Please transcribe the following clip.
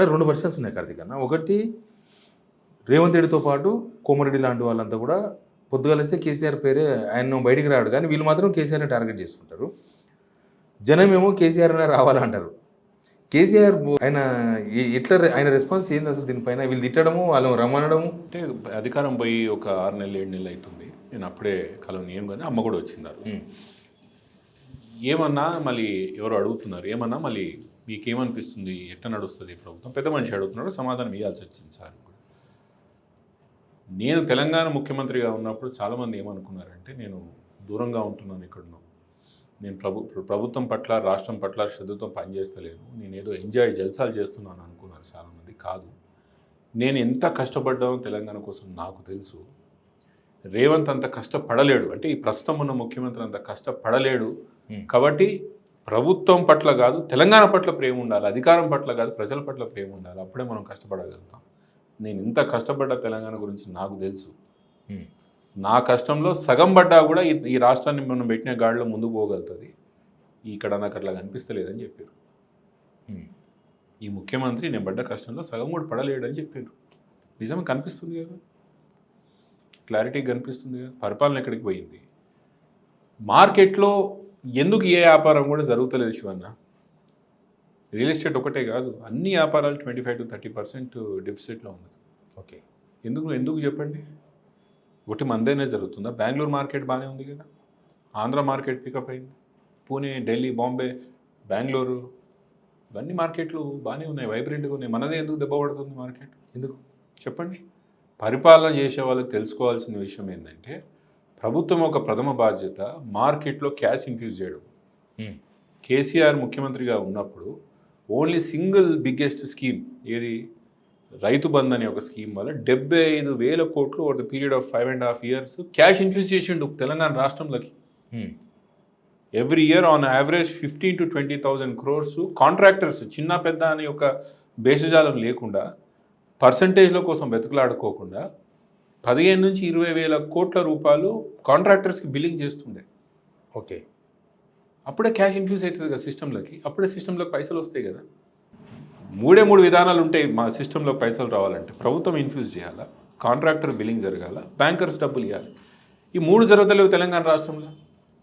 ఇక్కడ 2 వెర్షన్స్ ఉన్నాయి కార్తీక్ అన్న. ఒకటి రేవంత్ రెడ్డితో పాటు కోమరెడ్డి లాంటి వాళ్ళంతా కూడా పొద్దుగాలేస్తే కేసీఆర్ పేరే ఆయన బయటికి రాడు, కానీ వీళ్ళు మాత్రం కేసీఆర్ని టార్గెట్ చేసుకుంటారు. జనమేమో కేసీఆర్ అనే రావాలంటారు. కేసీఆర్ ఆయన ఎట్లా ఆయన రెస్పాన్స్ ఏంది అసలు దీనిపైన? వీళ్ళు తిట్టడము, వాళ్ళు రమ్మనడము. అంటే అధికారం పోయి ఒక 6 నెలలు 7 నెలలు అవుతుంది. నేను అప్పుడే కలవని ఏం కానీ అమ్మ కూడా వచ్చిందారు. ఏమన్నా మళ్ళీ ఎవరు అడుగుతున్నారు, ఏమన్నా మళ్ళీ మీకేమనిపిస్తుంది, ఎట్లా నడుస్తుంది ప్రభుత్వం? పెద్ద మనిషి అడుగుతున్నాడు, సమాధానం ఇవ్వాల్సి వచ్చింది సార్. నేను తెలంగాణ ముఖ్యమంత్రిగా ఉన్నప్పుడు చాలామంది ఏమనుకున్నారంటే నేను దూరంగా ఉంటున్నాను, ఇక్కడున్నాను, నేను ప్రభుత్వం పట్ల రాష్ట్రం పట్ల శ్రద్ధతో పనిచేస్తలేను, నేను ఏదో ఎంజాయ్ జల్సాలు చేస్తున్నాను అనుకున్నారు చాలామంది. కాదు, నేను ఎంత కష్టపడ్డానో తెలంగాణ కోసం నాకు తెలుసు. రేవంత్ అంత కష్టపడలేడు, అంటే ఈ ప్రస్తుతం ఉన్న ముఖ్యమంత్రి అంత కష్టపడలేడు. కాబట్టి ప్రభుత్వం పట్ల కాదు, తెలంగాణ పట్ల ప్రేమ ఉండాలి, అధికారం పట్ల కాదు, ప్రజల పట్ల ప్రేమ ఉండాలి. అప్పుడే మనం కష్టపడగలుగుతాం. నేను ఇంత కష్టపడ్డ తెలంగాణ గురించి నాకు తెలుసు. నా కష్టంలో సగం పడ్డా కూడా ఈ రాష్ట్రాన్ని మనం పెట్టిన గాడిలో ముందుకు పోగలుగుతుంది. ఇక్కడ నాకు అట్లా కనిపిస్తలేదని చెప్పారు. ఈ ముఖ్యమంత్రి నేను పడ్డ కష్టంలో సగం కూడా పడలేడని చెప్పారు. నిజంగా కనిపిస్తుంది కదా, క్లారిటీ కనిపిస్తుంది కదా. పరిపాలన ఎక్కడికి పోయింది? మార్కెట్లో ఎందుకు ఏ వ్యాపారం కూడా జరుగుతలేదు శివన్న? రియల్ ఎస్టేట్ ఒకటే కాదు, అన్ని వ్యాపారాలు 25 to 30% డెఫిసిట్లో ఉన్నది. ఓకే, ఎందుకు చెప్పండి? ఒకటి మందైనా జరుగుతుందా? బెంగళూరు మార్కెట్ బాగానే ఉంది కదా, ఆంధ్ర మార్కెట్ పికప్ అయింది, పూణే, ఢిల్లీ, బాంబే, బెంగళూరు, ఇవన్నీ మార్కెట్లు బాగానే ఉన్నాయి, వైబ్రెంట్గా ఉన్నాయి. మనదే ఎందుకు దెబ్బపడుతుంది మార్కెట్? ఎందుకు చెప్పండి? పరిపాలన చేసే వాళ్ళకి తెలుసుకోవాల్సిన విషయం ఏంటంటే ప్రభుత్వం ఒక ప్రథమ బాధ్యత మార్కెట్లో క్యాష్ ఇన్ఫ్యూజ్ చేయడం. కేసీఆర్ ముఖ్యమంత్రిగా ఉన్నప్పుడు ఓన్లీ సింగిల్ బిగ్గెస్ట్ స్కీమ్ ఏది? రైతు బంధు అనే ఒక స్కీమ్ వల్ల 75,000 కోట్లు over the period of 5.5 years cash infuse చేసిండు తెలంగాణ రాష్ట్రంలోకి. Every year on average 15,000 to 20,000 crores contractors, చిన్న పెద్ద అనే ఒక భేషజాలం లేకుండా, పర్సంటేజ్ల కోసం వెతుకులాడుకోకుండా 15,000 నుంచి 20,000 కోట్ల రూపాయలు కాంట్రాక్టర్స్కి బిల్లింగ్ చేస్తుండే. ఓకే, అప్పుడే క్యాష్ ఇన్ఫ్యూజ్ అవుతుంది కదా సిస్టంలోకి, అప్పుడే సిస్టంలోకి పైసలు వస్తాయి కదా. 3 విధానాలు ఉంటాయి మా సిస్టంలో పైసలు రావాలంటే. ప్రభుత్వం ఇన్ఫ్యూజ్ చేయాలా, కాంట్రాక్టర్ బిల్లింగ్ జరగాల, బ్యాంకర్స్ డబ్బులు ఇవ్వాలి. ఈ 3 జరగలేవు తెలంగాణ రాష్ట్రంలో.